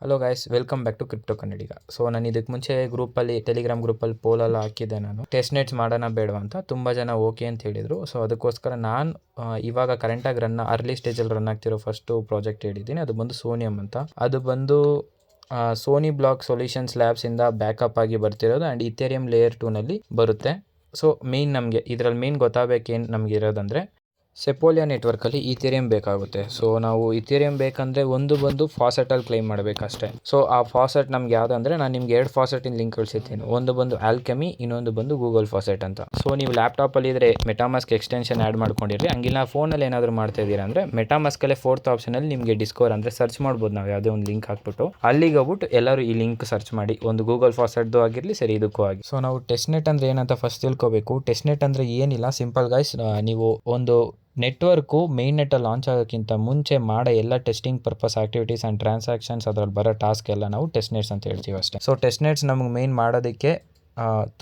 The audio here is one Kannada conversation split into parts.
Hello guys, welcome back to crypto Kannadiga. So ನಾನು ಇದಕ್ಕೆ ಮುಂಚೆ ಗ್ರೂಪಲ್ಲಿ ಟೆಲಿಗ್ರಾಮ್ ಗ್ರೂಪಲ್ಲಿ ಪೋಲೆಲ್ಲ ಹಾಕಿದ್ದೆ. ನಾನು ಟೆಸ್ಟ್ ನೆಟ್ಸ್ ಮಾಡೋಣ ಬೇಡವಾ ಅಂತ ತುಂಬ ಜನ ಓಕೆ ಅಂತ ಹೇಳಿದರು. ಸೊ ಅದಕ್ಕೋಸ್ಕರ ನಾನು ಇವಾಗ ಕರೆಂಟಾಗಿ ಅರ್ಲಿ ಸ್ಟೇಜಲ್ಲಿ ರನ್ ಆಗ್ತಿರೋ ಫಸ್ಟು ಪ್ರಾಜೆಕ್ಟ್ ಹೇಳಿದ್ದೀನಿ. ಅದು ಬಂದು ಸೋನಿಯಮ್ ಅಂತ. ಅದು ಬಂದು ಸೋನಿ ಬ್ಲಾಕ್ ಸೊಲ್ಯೂಷನ್ಸ್ ಲ್ಯಾಬ್ಸಿಂದ ಬ್ಯಾಕಪ್ ಆಗಿ ಬರ್ತಿರೋದು ಆ್ಯಂಡ್ ಇಥೇರಿಯಂ ಲೇಯರ್ 2ನಲ್ಲಿ ಬರುತ್ತೆ. ಸೊ ಮೇಯ್ನ್ ನಮಗೆ ಇದರಲ್ಲಿ ಮೇಯ್ನ್ ಗೊತ್ತಾಗಬೇಕೇನು ನಮಗೆ ಇರೋದಂದರೆ, ಸೆಪೋಲಿಯಾ ನೆಟ್ವರ್ಕಲ್ಲಿ ಇಥೇರಿಯಂ ಬೇಕಾಗುತ್ತೆ. ಸೊ ನಾವು ಇಥೇರಿಯಂ ಬೇಕಂದರೆ ಒಂದು ಬಂದು ಫಾಸೆಟಲ್ಲಿ ಕ್ಲೈಮ್ ಮಾಡಬೇಕಷ್ಟೇ. ಸೊ ಆ ಫಾಸೆಟ್ ನಮ್ಗೆ ಯಾವುದಂದರೆ, ನಾನು ನಿಮ್ಗೆ 2 ಫಾಸೆಟಿನ ಲಿಂಕ್ ಕಳಿಸಿರ್ತೀನಿ. ಒಂದು ಬಂದು ಆಲ್ಕೆಮಿ, ಇನ್ನೊಂದು ಬಂದು ಗೂಗಲ್ ಫಾಸೆಟ್ ಅಂತ. ಸೊ ನೀವು ಲ್ಯಾಪ್ಟಾಪಲ್ಲಿ ಇದ್ದರೆ ಮೆಟಾಮಾಸ್ಕ್ ಎಕ್ಸ್ಟೆನ್ಷನ್ ಆ್ಯಡ್ ಮಾಡ್ಕೊಂಡಿರಿ. ಹಂಗಿಲ್ಲ ಫೋನಲ್ಲಿ ಏನಾದರೂ ಮಾಡ್ತಾ ಇದ್ದೀರಾ ಅಂದರೆ ಮೆಟಾಮಾಸ್ಕಲ್ಲೇ 4th ಆಪ್ಷನಲ್ಲಿ ನಿಮಗೆ ಡಿಸ್ಕವರ್ ಅಂದರೆ ಸರ್ಚ್ ಮಾಡ್ಬೋದು. ನಾವು ಯಾವುದೇ ಒಂದು ಲಿಂಕ್ ಹಾಕ್ಬಿಟ್ಟು ಅಲ್ಲಿಗೆ ಹೋಗ್ಬಿಟ್ಟು ಎಲ್ಲರೂ ಈ ಲಿಂಕ್ ಸರ್ಚ್ ಮಾಡಿ, ಒಂದು ಗೂಗಲ್ ಫಾಸೆಟ್ದು ಆಗಿರಲಿ ಸರಿ, ಇದಕ್ಕೂ ಆಗಿ. ಸೊ ನಾವು ಟೆಸ್ಟ್ ನೆಟ್ ಅಂದರೆ ಏನಂತ ಫಸ್ಟ್ ತಿಳ್ಕೋಬೇಕು. ಟೆಸ್ಟ್ ನೆಟ್ ಅಂದರೆ ಏನಿಲ್ಲ, ಸಿಂಪಲ್ ಗೈಸ್. ನೀವು ಒಂದು ನೆಟ್ವರ್ಕು ಮೇನ್ ನೆಟ್ಟಲ್ಲಿ ಲಾಂಚ್ ಆಗೋಕ್ಕಿಂತ ಮುಂಚೆ ಮಾಡೋ ಎಲ್ಲ testing purpose activities and transactions, ಅದರಲ್ಲಿ ಬರೋ ಟಾಸ್ಕ್ ಎಲ್ಲ ನಾವು ಟೆಸ್ಟ್ ನೆಟ್ಸ್ ಅಂತ ಹೇಳ್ತೀವಿ ಅಷ್ಟೇ. ಸೊ ಟೆಸ್ಟ್ ನೆಟ್ಸ್ ನಮಗೆ ಮೇನ್ ಮಾಡೋದಕ್ಕೆ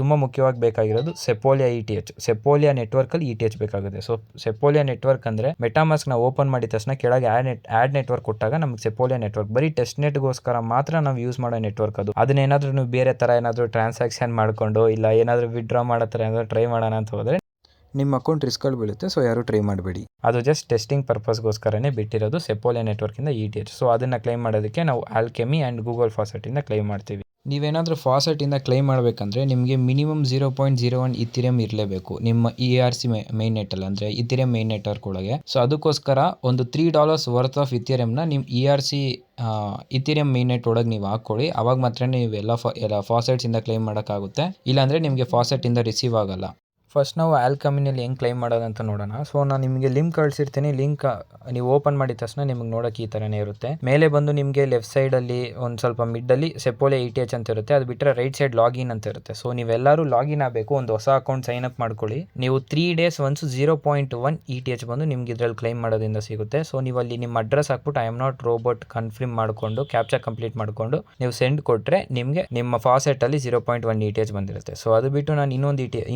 ತುಂಬ ಮುಖ್ಯವಾಗಿ ಬೇಕಾಗಿರೋದು ಸೆಪೋಲಿಯಾ ETH. ಸೆಪೋಲಿಯಾ ನೆಟ್ವರ್ಕಲ್ಲಿ ETH ಬೇಕಾಗುತ್ತೆ. ಸೊ ಸೆಪೋಲಿಯಾ ನೆಟ್ವರ್ಕ್ ಅಂದರೆ ಮೆಟಾಮಾಸ್ಕ್ನ ಓಪನ್ ಮಾಡಿದ ತಕ್ಷಣ ಕೆಳಗೆ ಆ್ಯಡ್ ನೆಟ್ವರ್ಕ್ ಕೊಟ್ಟಾಗ ನಮಗೆ ಸೆಪೋಲಿಯಾ ನೆಟ್ವರ್ಕ್ ಬರೀ ಟೆಸ್ಟ್ ನೆಟ್ಗೋಸ್ಕರ ಮಾತ್ರ ನಾವು ಯೂಸ್ ಮಾಡೋ ನೆಟ್ವರ್ಕ್ ಅದು. ಅದನ್ನೇನಾದರೂ ನೀವು ಬೇರೆ ಥರ ಏನಾದರೂ ಟ್ರಾನ್ಸಾಕ್ಷನ್ ಮಾಡಿಕೊಂಡು, ಇಲ್ಲ ಏನಾದರೂ ವಿಡ್ರಾ ಮಾಡೋ ಥರ ಏನಾದರೂ ಟ್ರೈ ಮಾಡೋಣ ಅಂತ ಹೋದರೆ ನಿಮ್ಮ ಅಕೌಂಟ್ ರಿಸ್ಕಲ್ಲಿ ಬೀಳುತ್ತೆ. ಸೊ ಯಾರೂ ಟ್ರೈ ಮಾಡಬೇಡಿ. ಅದು ಜಸ್ಟ್ ಟೆಸ್ಟಿಂಗ್ ಪರ್ಪಸ್ಗೋಸ್ಕರನೇ ಬಿಟ್ಟಿರೋದು ಸೆಪೋಲಿಯಾ ನೆಟ್ವರ್ಕಿಂದ ETH. ಸೊ ಅದನ್ನು ಕ್ಲೈಮ್ ಮಾಡೋದಕ್ಕೆ ನಾವು ಆಲ್ಕೆಮಿ ಆ್ಯಂಡ್ ಗೂಗಲ್ ಫಾಸೆಟಿಂದ ಕ್ಲೈಮ್ ಮಾಡ್ತೀವಿ. ನೀವೇನಾದರೂ ಫಾಸೆಟಿಂದ ಕ್ಲೈಮ್ ಮಾಡಬೇಕಂದ್ರೆ ನಿಮಗೆ ಮಿನಿಮಮ್ 0.01 ಇಥೇರಿಯಂ ಇರಲೇಬೇಕು ನಿಮ್ಮ ERC ಮೈನ್ ನೆಟ್ಟಲ್ಲಿ, ಅಂದರೆ ಇಥೇರಿಯಂ ಮೈನ್ ನೆಟ್ವರ್ಕ್ ಒಳಗೆ. ಸೊ ಅದಕ್ಕೋಸ್ಕರ ಒಂದು $3 ವರ್ತ್ ಆಫ್ ಇಥೇರಿಯಂನ ನಿಮ್ಮ ERC ಇಥೇರಿಯಂ ಮೈನ್ ನೆಟ್ ಒಳಗೆ ನೀವು ಹಾಕ್ಕೊಳ್ಳಿ. ಅವಾಗ ಮಾತ್ರ ನೀವು ಎಲ್ಲ ಫಾಸೆಟ್ಸಿಂದ ಕ್ಲೈಮ್ ಮಾಡೋಕ್ಕಾಗುತ್ತೆ. ಇಲ್ಲಾಂದರೆ ನಿಮಗೆ ಫಾಸೆಟಿಂದ ರಿಸೀವ್ ಆಗೋಲ್ಲ. ಫಸ್ಟ್ ನಾವು ಆಲ್ಕೆಮಿನಲ್ಲಿ ಹೆಂಗೆ ಕ್ಲೈಮ್ ಮಾಡೋದಂತ ನೋಡೋಣ. ಸೊ ನಾನು ನಿಮಗೆ ಲಿಂಕ್ ಕಳಿಸಿರ್ತೀನಿ. ಲಿಂಕ್ ನೀವು ಓಪನ್ ಮಾಡಿದ ತಕ್ಷಣ ನಿಮಗೆ ನೋಡೋಕ್ಕೆ ಈ ಥರನೇ ಇರುತ್ತೆ. ಮೇಲೆ ಬಂದು ನಿಮಗೆ ಲೆಫ್ಟ್ ಸೈಡಲ್ಲಿ ಒಂದು ಸ್ವಲ್ಪ ಮಿಡ್ಡಲ್ಲಿ ಸೆಪೋಲಿಯಾ ETH ಅಂತ ಇರುತ್ತೆ. ಅದು ಬಿಟ್ಟರೆ ರೈಟ್ ಸೈಡ್ ಲಾಗಿನ್ ಅಂತ ಇರುತ್ತೆ. ಸೊ ನೀವೆಲ್ಲರೂ ಲಾಗಿನ್ ಆಗಬೇಕು. ಒಂದು ಹೊಸ ಅಕೌಂಟ್ ಸೈನ್ ಅಪ್ ಮಾಡ್ಕೊಳ್ಳಿ. ನೀವು 3 days ಒನ್ಸು 0.1 ETH ಬಂದು ನಿಮ್ಗೆ ಇದರಲ್ಲಿ ಕ್ಲೈಮ್ ಮಾಡೋದ್ರಿಂದ ಸಿಗುತ್ತೆ. ಸೊ ನೀವು ಅಲ್ಲಿ ನಿಮ್ಮ ಅಡ್ರೆಸ್ ಹಾಕ್ಬಿಟ್ಟು I am not robot confirm ಮಾಡಿಕೊಂಡು ಕ್ಯಾಪ್ಚಾ ಕಂಪ್ಲೀಟ್ ಮಾಡಿಕೊಂಡು ನೀವು ಸೆಂಡ್ ಕೊಟ್ಟರೆ ನಿಮಗೆ ನಿಮ್ಮ ಫಾಸೆಟಲ್ಲಿ 0.1 ETH ಬಂದಿರುತ್ತೆ. ಸೊ ಅದು ಬಿಟ್ಟು ನಾನು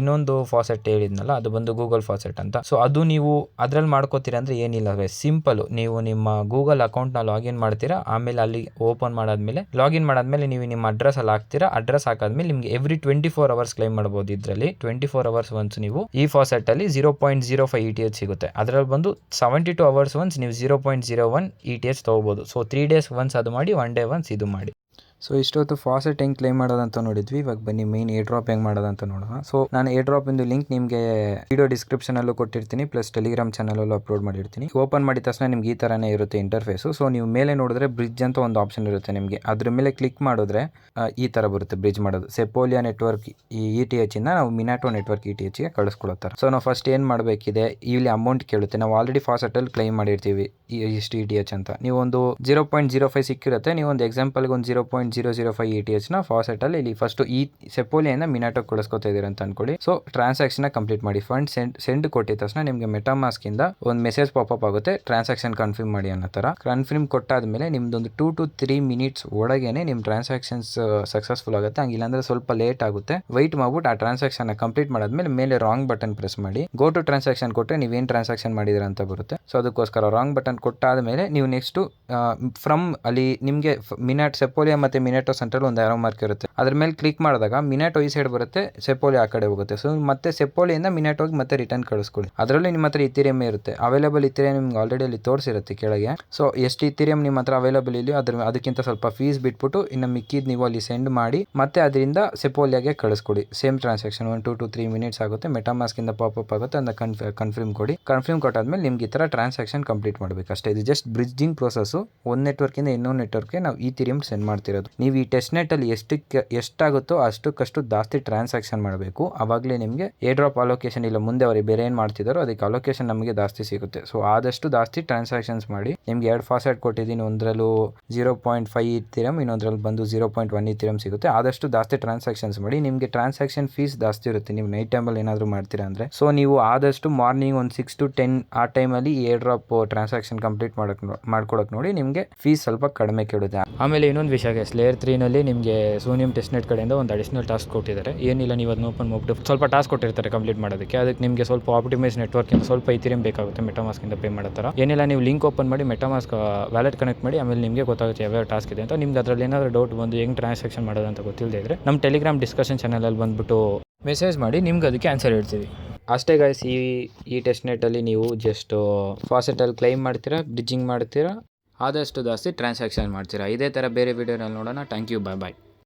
ಇನ್ನೊಂದು ಫಾಸೆಟ್ ಹೇಳಿದ್ನಲ್ಲ, ಅದು ಬಂದು ಗೂಗಲ್ ಫಾಸೆಟ್ ಅಂತ. ಸೊ ಅದು ನೀವು ಅದ್ರಲ್ಲಿ ಮಾಡ್ಕೋತೀರಾ ಅಂದರೆ ಏನಿಲ್ಲ, ಸಿಂಪಲ್. ನೀವು ನಿಮ್ಮ ಗೂಗಲ್ ಅಕೌಂಟ್ನ ಲಾಗಿನ್ ಮಾಡ್ತೀರಾ, ಆಮೇಲೆ ಅಲ್ಲಿ ಓಪನ್ ಮಾಡಾದ್ಮೇಲೆ ನೀವು ನಿಮ್ಮ ಅಡ್ರೆಸ್ ಅಲ್ಲಿ ಹಾಕ್ತೀರಾ. ಅಡ್ರೆಸ್ ಹಾಕಾದ್ಮೇಲೆ ನಿಮಗೆ ಎವ್ರಿ 24 hours ಕ್ಲೈಮ್ ಮಾಡ್ಬೋದು. ಇದರಲ್ಲಿ 24 hours ಒನ್ಸ್ ನೀವು ಈ ಫಾಸೆಟ್ ಅಲ್ಲಿ 0.05 ETH ಸಿಗುತ್ತೆ. ಅದರಲ್ಲಿ ಬಂದು 72 hours ಒನ್ಸ್ ನೀವು 0.01 ETH ತಗೋಬಹುದು. ಸೊ 3 days ಒನ್ಸ್ ಅದು ಮಾಡಿ, 1 day ಒನ್ಸ್ ಇದು ಮಾಡಿ. ಸೊ ಇಷ್ಟೊತ್ತು ಫಾಸೆಟ್ ಹೆಂಗೆ ಕ್ಲೈಮ್ ಮಾಡೋದಂತ ನೋಡಿದ್ವಿ. ಇವಾಗ ಬನ್ನಿ ಮೇನ್ ಏರ್ ಡ್ರಾಪ್ ಹೆಂಗೆ ಮಾಡೋದಂತ ನೋಡೋಣ. ಸೊ ನಾನು ಏರ್ ಡ್ರಾಪ್ ಇಂದು ಲಿಂಕ್ ನಿಮಗೆ ವಿಡಿಯೋ ಡಿಸ್ಕ್ರಿಪ್ಷನಲ್ಲೂ ಕೊಟ್ಟಿರ್ತೀನಿ, ಪ್ಲಸ್ ಟೆಲಿಗ್ರಾಮ್ ಚಾನಲಲ್ಲೂ ಅಪ್ಲೋಡ್ ಮಾಡಿರ್ತೀನಿ. ಓಪನ್ ಮಾಡಿದ ತಕ್ಷಣ ನಿಮ್ಗೆ ಈ ಥರನೇ ಇರುತ್ತೆ ಇಂಟರ್ಫೇಸು. ಸೊ ನೀವು ಮೇಲೆ ನೋಡಿದ್ರೆ ಬ್ರಿಡ್ಜ್ ಅಂತ ಒಂದು ಆಪ್ಷನ್ ಇರುತ್ತೆ ನಿಮಗೆ. ಅದ್ರ ಮೇಲೆ ಕ್ಲಿಕ್ ಮಾಡಿದ್ರೆ ಈ ಥರ ಬರುತ್ತೆ ಬ್ರಿಡ್ಜ್ ಮಾಡೋದು. ಸೆಪೋಲಿಯಾ ನೆಟ್ವರ್ಕ್ ETH ಇಂದ ನಾವು ಮಿನಾಟೋ ನೆಟ್ವರ್ಕ್ ETHಗೆ ಕಳಿಸ್ಕೊಳ್ಳೋ ಥರ. ಸೊ ನಾವು ಫಸ್ಟ್ ಏನು ಮಾಡಬೇಕಿದೆ, ಇಲ್ಲಿ ಅಮೌಂಟ್ ಕೇಳುತ್ತೆ. ನಾವು ಆಲ್ರೆಡಿ ಫಾಸೆಟಲ್ಲಿ ಕ್ಲೈಮ್ ಮಾಡಿರ್ತೀವಿ ಇಷ್ಟು ETH ಅಂತ. ನೀವು ಒಂದು 0.05 ಸಿಕ್ಕಿರುತ್ತೆ. ನೀವು ಒಂದು ಎಕ್ಸಾಂಪಲ್ಗೆ ಒಂದು 0.005 ETHನ ಫಾಸೆಟಲ್ಲಿ ಇಲ್ಲಿ ಫಸ್ಟ್ ಈ ಸೆಪೋಲಿಯಿಂದ ಮಿನಾಟೋ ಕಳಿಸ್ಕೊತಾ ಇದ್ದೀರ ಅಂತ ಅನ್ಕೊಳ್ಳಿ. ಸೊ ಟ್ರಾನ್ಸಾಕ್ಷನ್ ಕಂಪ್ಲೀಟ್ ಮಾಡಿ. ಫಂಡ್ ಸೆಂಡ್ ಕೊಟ್ಟಿದ ತಕ್ಷಣ ನಿಮಗೆ ಮೆಟಾಮಾಸ್ಕ್ ಇಂದ ಒಂದು ಮೆಸೇಜ್ ಪಾಪಪ್ ಆಗುತ್ತೆ, ಟ್ರಾನ್ಸಾಕ್ಷನ್ ಕನ್ಫರ್ಮ್ ಮಾಡಿ ಅನ್ನೋ ಥರ. ಕನ್ಫರ್ಮ್ ಕೊಟ್ಟಾದ್ಮೇಲೆ ನಿಮ್ದೊಂದು 2 to 3 minutes ಒಳಗೇನೆ ನಿಮ್ಮ ಟ್ರಾನ್ಸಾಕ್ಷನ್ಸ್ ಸಕ್ಸಸ್ಫುಲ್ ಆಗುತ್ತೆ. ಹಂಗಿಲ್ಲಾಂದ್ರೆ ಸ್ವಲ್ಪ ಲೇಟ್ ಆಗುತ್ತೆ. ವೆಯ್ಟ್ ಮಾಡ್ಬಿಟ್ಟು ಆ ಟ್ರಾನ್ಸಾಕ್ಷನ್ ಕಂಪ್ಲೀಟ್ ಮಾಡಾದ್ಮೇಲೆ ಮೇಲೆ ರಾಂಗ್ ಬಟನ್ ಪ್ರೆಸ್ ಮಾಡಿ ಗೋ ಟು ಟ್ರಾನ್ಸಾಕ್ಷನ್ ಕೊಟ್ಟರೆ ನೀವೇನು ಟ್ರಾನ್ಸಾಕ್ಷನ್ ಮಾಡಿದಿರ ಅಂತ ಬರುತ್ತೆ. ಸೊ ಅದಕ್ಕೋಸ್ಕರ ರಾಂಗ್ ಬಟನ್ ಕೊಟ್ಟಾದ್ಮೇಲೆ ನೀವು ನೆಕ್ಸ್ಟ್ ಫ್ರಮ್ ಅಲ್ಲಿ ನಿಮಗೆ ಸೆಪೋಲಿಯಾ ಮತ್ತು ಮಿನಾಟೋ ಸೆಂಟ್ರಲ್ ಒಂದು ಆರೋ ಮಾರ್ಕ್ ಇರುತ್ತೆ. ಅದ್ರ ಮೇಲೆ ಕ್ಲಿಕ್ ಮಾಡಿದಾಗ ಮಿನಾಟೋ ಈ ಸೈಡ್ ಬರುತ್ತೆ, ಸೆಪೋಲಿಯಾ ಆ ಕಡೆ ಹೋಗುತ್ತೆ. ಸೊ ಮತ್ತೆ ಸೆಪೋಲಿಯಿಂದ ಮಿನಾಟೋಗೆ ಮತ್ತೆ ರಿಟರ್ನ್ ಕಳಿಸ್ಕೊಳ್ಳಿ. ಅದರಲ್ಲಿ ನಿಮ್ಮ ಹತ್ರ ಇಥೇರಿಯಂ ಇರುತ್ತೆ. ಅವೈಲೇಬಲ್ ಇಥೇರಿಯಂ ನಿಮ್ಗೆ ಆಲ್ರೆಡಿ ಅಲ್ಲಿ ತೋರಿಸಿರುತ್ತೆ ಕೆಳಗೆ. ಸೊ ಎಷ್ಟು ಇಥೇರಿಯಂ ನಿಮ್ಮ ಹತ್ರ ಅವೈಲೇಬಲ್ ಇದೆಯೋ ಅದಕ್ಕಿಂತ ಸ್ವಲ್ಪ ಫೀಸ್ ಬಿಟ್ಬಿಟ್ಟು ಇನ್ನು ಮಿಕ್ಕಿದ್ ನೀವು ಅಲ್ಲಿ ಸೆಂಡ್ ಮಾಡಿ ಮತ್ತೆ ಅದರಿಂದ ಸೆಪೋಲಿಯಾಗೆ ಕಳಿಸ್ಕೊಡಿ. ಸೇಮ್ ಟ್ರಾನ್ಸಾಕ್ಷನ್ 1 to 3 minutes ಆಗುತ್ತೆ. ಮೆಟಾಮಾಸ್ಕ್ ಇಂದ ಪಾಪಪ್ ಆಗುತ್ತೆ, ಅದನ್ನ ಕನ್ಫರ್ಮ್ ಕೊಡಿ. ಕನ್ಫರ್ಮ್ ಕೊಟ್ಟಾದ್ಮೇಲೆ ನಿಮ್ಗೆ ಈ ಥರ ಟ್ರಾನ್ಸಾಕ್ಷನ್ ಕಂಪ್ಲೀಟ್ ಮಾಡಬೇಕು ಅಷ್ಟೇ. ಇದು ಜಸ್ಟ್ ಬ್ರಿಡ್ಜಿಂಗ್ ಪ್ರೋಸೆಸ್. ಒಂದು ನೆಟ್ವರ್ಕಿಂದ ಇನ್ನೊಂದು ನೆಟ್ವರ್ಕ್ಗೆ ನಾವು ಇಥೇರಿಯಂ ಸೆಂಡ್ ಮಾಡ್ತಿರೋದು. ನೀವು ಈ ಟೆಸ್ಟ್ ನೆಟ್ ಅಲ್ಲಿ ಎಷ್ಟಾಗುತ್ತೋ ಅಷ್ಟಕ್ಕಷ್ಟು ಜಾಸ್ತಿ ಟ್ರಾನ್ಸಾಕ್ಷನ್ ಮಾಡಬೇಕು. ಅವಾಗಲೇ ನಿಮಗೆ ಏರ್ ಡ್ರಾಪ್ ಅಲೋಕೇಶನ್ ಇಲ್ಲ ಮುಂದೆ ಅವ್ರಿಗೆ ಬೇರೆ ಏನು ಮಾಡ್ತಿದ್ದಾರೋ ಅದಕ್ಕೆ ಅಲೋಕೇಶನ್ ನಮಗೆ ಜಾಸ್ತಿ ಸಿಗುತ್ತೆ. ಸೊ ಆದಷ್ಟು ಜಾಸ್ತಿ ಟ್ರಾನ್ಸಾಕ್ಷನ್ಸ್ ಮಾಡಿ. ನಿಮ್ಗೆ 2 ಫಾಸೆಟ್ ಕೊಟ್ಟಿದ್ದೀನಿ, ಒಂದರಲ್ಲೂ 0.5 ಇಥೇರಿಯಂ, ಇನ್ನೊಂದರಲ್ಲಿ ಬಂದು 0.1 ಇಥೇರಿಯಂ ಸಿಗುತ್ತೆ. ಆದಷ್ಟು ಜಾಸ್ತಿ ಟ್ರಾನ್ಸಾಕ್ಷನ್ಸ್ ಮಾಡಿ. ನಿಮಗೆ ಟ್ರಾನ್ಸಾಕ್ಷನ್ ಫೀಸ್ ಜಾಸ್ತಿ ಇರುತ್ತೆ ನೀವು ನೈಟ್ ಟೈಮಲ್ಲಿ ಏನಾದರೂ ಮಾಡ್ತೀರಾ ಅಂದರೆ. ಸೊ ನೀವು ಆದಷ್ಟು ಮಾರ್ನಿಂಗ್ ಒಂದು 6 to 10 ಆ ಟೈಮಲ್ಲಿ ಏರ್ ಡ್ರಾಪ್ ಟ್ರಾನ್ಸಾಕ್ಷನ್ ಕಂಪ್ಲೀಟ್ ಮಾಡ್ಕೊಳಕ್ಕೆ ನೋಡಿ. ನಿಮಗೆ ಫೀಸ್ ಸ್ವಲ್ಪ ಕಡಿಮೆ ಕೇಳುತ್ತೆ. ಆಮೇಲೆ ಇನ್ನೊಂದು ವಿಷಯ ಲೇಯರ್ 3ನಲ್ಲಿ ನಿಮಗೆ ಸೋನಿಯಂ ಟೆಸ್ಟ್ನೆಟ್ ಕಡೆಯಿಂದ ಒಂದು ಅಡಿಷನಲ್ ಟಾಸ್ಕ್ ಕೊಟ್ಟಿದ್ದಾರೆ. ಏನಿಲ್ಲ, ನೀವು ಅದನ್ನ ಓಪನ್ ಮಾಡಿಬಿಟ್ಟು ಸ್ವಲ್ಪ ಟಾಸ್ಕ್ ಕೊಟ್ಟಿರ್ತಾರೆ ಕಂಪ್ಲೀಟ್ ಮಾಡೋದಕ್ಕೆ. ಅದಕ್ಕೆ ನಿಮಗೆ ಸ್ವಲ್ಪ ಆಪ್ಟಿಮೈಸ್ ನೆಟ್ವರ್ಕಿಂದ ಸ್ವಲ್ಪ ಇಥೀರಿಯಂ ಬೇಕಾಗುತ್ತೆ ಮೆಟಾಮಾಸ್ಕಿಂದ ಪೇ ಮಾಡೋ ಥರ. ಏನಿಲ್ಲ, ನೀವು ಲಿಂಕ್ ಓಪನ್ ಮಾಡಿ ಮೆಟಾಮಾಸ್ಕ್ ವ್ಯಾಲೆಟ್ ಕನೆಕ್ಟ್ ಮಾಡಿ, ಆಮೇಲೆ ನಿಮಗೆ ಗೊತ್ತಾಗುತ್ತೆ ಯಾವ್ಯಾವ ಟಾಸ್ಕ್ ಇದೆ ಅಂತ. ನಿಮ್ಗೆ ಅದರಲ್ಲಿ ಏನಾದರೂ ಡೌಟ್ ಬಂದು ಹೆಂಗೆ ಟ್ರಾನ್ಸಾಕ್ಷನ್ ಮಾಡೋದು ಅಂತ ಗೊತ್ತಿಲ್ಲದೆ ಇದ್ದರೆ ನಮ್ಮ ಟೆಲಿಗ್ರಾಮ್ ಡಿಸ್ಕಷನ್ ಚಾನಲಲ್ಲಿ ಬಂದುಬಿಟ್ಟು ಮೆಸೇಜ್ ಮಾಡಿ, ನಿಮ್ಗೆ ಅದಕ್ಕೆ ಆನ್ಸರ್ ಹೇಳ್ತೀವಿ. ಅಷ್ಟೇ ಗೈಸ್, ಈ ಟೆಸ್ಟ್ನೆಟ್ಟಲ್ಲಿ ನೀವು ಜಸ್ಟ್ ಫಾಸೆಟಲ್ಲಿ ಕ್ಲೈಮ್ ಮಾಡ್ತೀರಾ, ಬ್ರಿಡ್ಜಿಂಗ್ ಮಾಡ್ತೀರಾ, ಆದಷ್ಟು ಜಾಸ್ತಿ ಟ್ರಾನ್ಸಾಕ್ಷನ್ ಮಾಡ್ತೀರಾ. ಇದೇ ಥರ ಬೇರೆ ವೀಡಿಯೋನಲ್ಲಿ ನೋಡೋಣ. Thank you, bye.